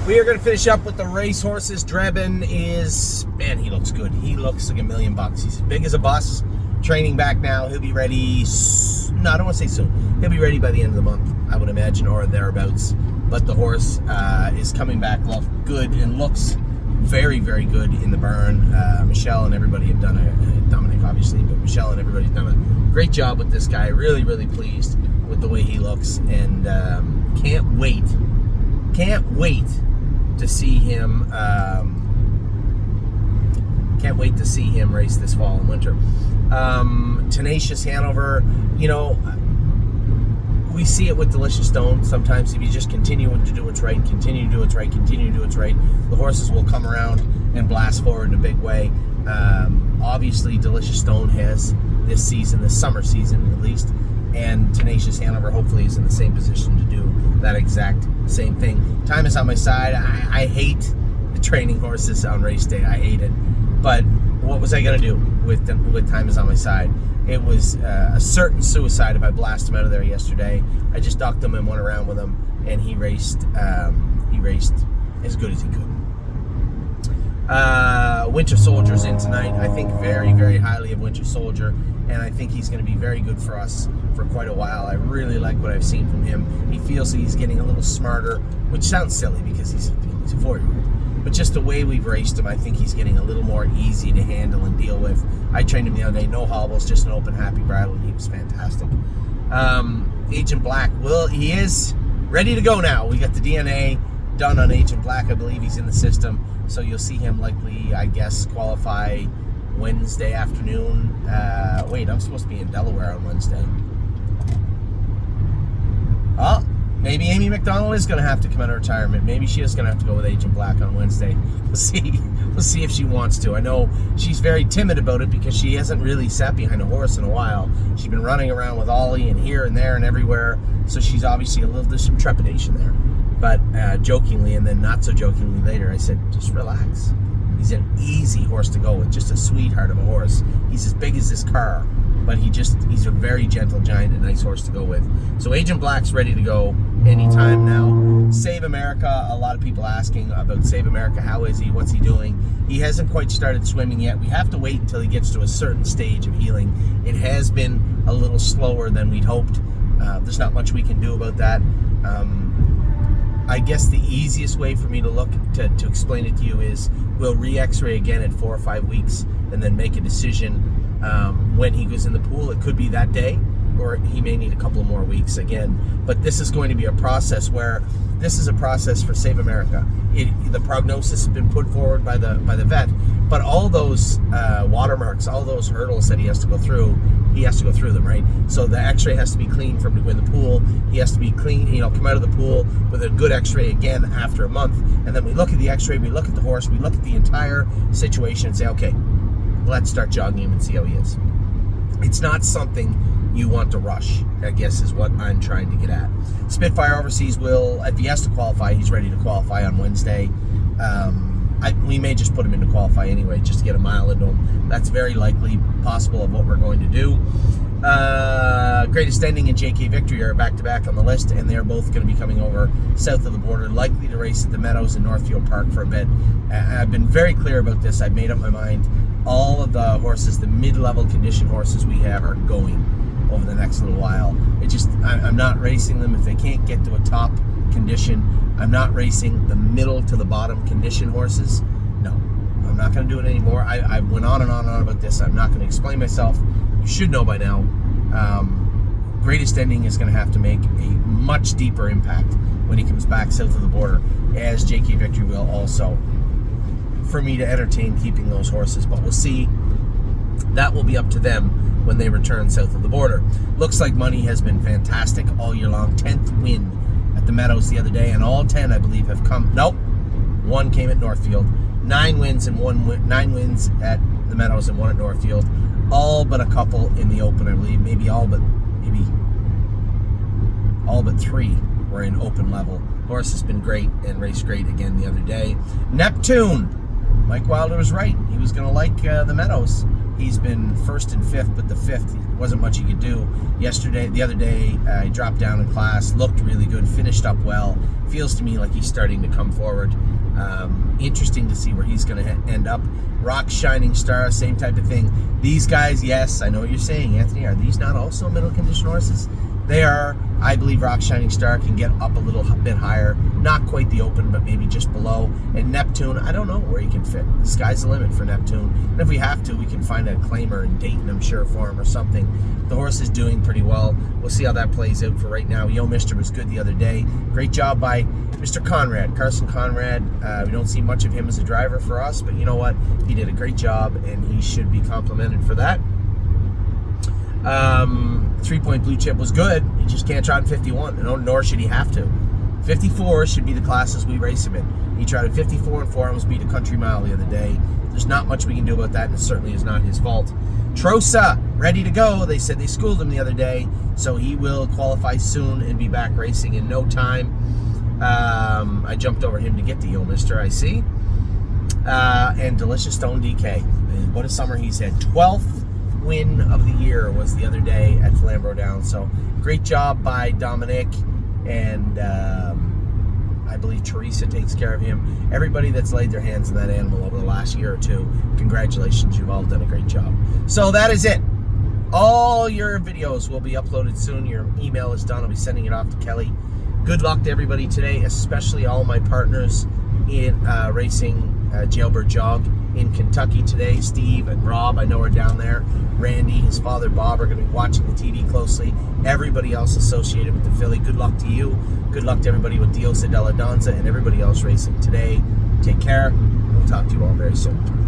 We are going to finish up with the race horses. Drebin is, man, he looks good. He looks like $1,000,000. He's as big as a bus. Training back now. He'll be ready, no, I don't want to say soon. He'll be ready by the end of the month, I would imagine, or thereabouts. But the horse is coming back good and looks very, very good in the barn. Michelle and everybody have done Dominic obviously, but Michelle and everybody's done a great job with this guy. Really, really pleased with the way he looks, and can't wait to see him. Can't wait to see him race this fall and winter. Tenacious Hanover, you know, we see it with Delicious Stone. Sometimes if you just continue to do what's right, the horses will come around and blast forward in a big way. Obviously, Delicious Stone has this season, this summer season at least, and Tenacious Hanover hopefully is in the same position to do that exact same thing. Time is on my side. I hate the training horses on race day. I hate it. But what was I going to do with Time is on my side? It was a certain suicide if I blast him out of there yesterday. I just ducked him and went around with him, and he raced as good as he could. Winter Soldier's in tonight. I think very, very highly of Winter Soldier, and I think he's going to be very good for us for quite a while. I really like what I've seen from him. He feels that he's getting a little smarter, which sounds silly because he's a 4-year-old. But just the way we've raced him, I think he's getting a little more easy to handle and deal with. I trained him the other day, no hobbles, just an open, happy bridle, and he was fantastic. Agent Black, he is ready to go now. We got the DNA done on Agent Black. I believe he's in the system, so you'll see him likely, I guess, qualify Wednesday afternoon. Wait, I'm supposed to be in Delaware on Wednesday. Oh. Maybe Amy McDonald is going to have to come out of retirement. Maybe she is going to have to go with Agent Black on Wednesday. We'll see if she wants to. I know she's very timid about it because she hasn't really sat behind a horse in a while. She's been running around with Ollie and here and there and everywhere. So she's obviously there's some trepidation there. But jokingly and then not so jokingly later, I said, just relax. He's an easy horse to go with, just a sweetheart of a horse. He's as big as this car, but he's a very gentle giant, a nice horse to go with. So Agent Black's ready to go anytime now. Save America, a lot of people asking about Save America. How is he? What's he doing? He hasn't quite started swimming yet. We have to wait until he gets to a certain stage of healing. It has been a little slower than we'd hoped. There's not much we can do about that. I guess the easiest way for me to look to explain it to you is we'll re-x-ray again at 4 or 5 weeks and then make a decision when he goes in the pool. It could be that day, or he may need a couple of more weeks again. But this is going to be a process for Save America. The prognosis has been put forward by the vet, but all those watermarks, all those hurdles that he has to go through them, right? So the x-ray has to be clean from in the pool. He has to be clean, come out of the pool with a good x-ray again after a month. And then we look at the x-ray, we look at the horse, we look at the entire situation and say, okay, let's start jogging him and see how he is. It's not something you want to rush, I guess is what I'm trying to get at. Spitfire Overseas if he has to qualify, he's ready to qualify on Wednesday. We may just put him into qualify anyway, just to get a mile into him. That's very likely possible of what we're going to do. Greatest Ending and JK Victory are back-to-back on the list, and they're both going to be coming over south of the border, likely to race at the Meadows in Northfield Park for a bit. I've been very clear about this. I've made up my mind. All of the horses, the mid-level condition horses we have, are going over the next little while. I'm not racing them if they can't get to a top condition. I'm not racing the middle to the bottom condition horses. No, I'm not going to do it anymore. I went on and on about this. I'm not going to explain myself. You should know by now. Greatest Ending is going to have to make a much deeper impact when he comes back south of the border, as JK Victory will also, for me to entertain keeping those horses. But we'll see. That will be up to them when they return south of the border. Looks like Money has been fantastic all year long. 10th win at the Meadows the other day, and all 10, I believe, have come. Nope, one came at Northfield. 9 wins at the Meadows and 1 at Northfield. All but a couple in the Open, I believe. Maybe all but 3 were in Open level. Horse has been great and raced great again the other day. Neptune. Mike Wilder was right. He was going to like the Meadows. He's been first and fifth, but the fifth wasn't much he could do. The other day, he dropped down in class, looked really good, finished up well. Feels to me like he's starting to come forward. Interesting to see where he's going to end up. Rock Shining Star, same type of thing. These guys, yes, I know what you're saying, Anthony. Are these not also middle condition horses? They are. I believe Rock Shining Star can get up a little bit higher. Not quite the Open, but maybe just below. And Neptune, I don't know where he can fit. The sky's the limit for Neptune. And if we have to, we can find a claimer in Dayton, I'm sure, for him or something. The horse is doing pretty well. We'll see how that plays out for right now. Yo Mister was good the other day. Great job by Mr. Conrad, Carson Conrad. We don't see much of him as a driver for us, but you know what? He did a great job, and he should be complimented for that. 3-point blue chip was good. He just can't trot in 51, nor should he have to. 54 should be the classes we race him in. He trotted 54 and 4, almost beat a country mile the other day. There's not much we can do about that, and it certainly is not his fault. Trosa, ready to go. They said they schooled him the other day, so he will qualify soon and be back racing in no time. I jumped over him to get the Yo Mister, I see. And Delicious Stone DK. What a summer he's had. 12th win of the year was the other day at Flamborough Downs. So great job by Dominic, and I believe Teresa takes care of him. Everybody that's laid their hands on that animal over the last year or two, congratulations, you've all done a great job. So that is it. All your videos will be uploaded soon. Your email is done. I'll be sending it off to Kelly. Good luck to everybody today, especially all my partners in racing Jailbird Jog in Kentucky today. Steve and Rob, I know, are down there. Randy, his father Bob are going to be watching the TV closely. Everybody else associated with the filly, good luck to you. Good luck to everybody with Diosa Della Donza and everybody else racing today. Take care. We'll talk to you all very soon.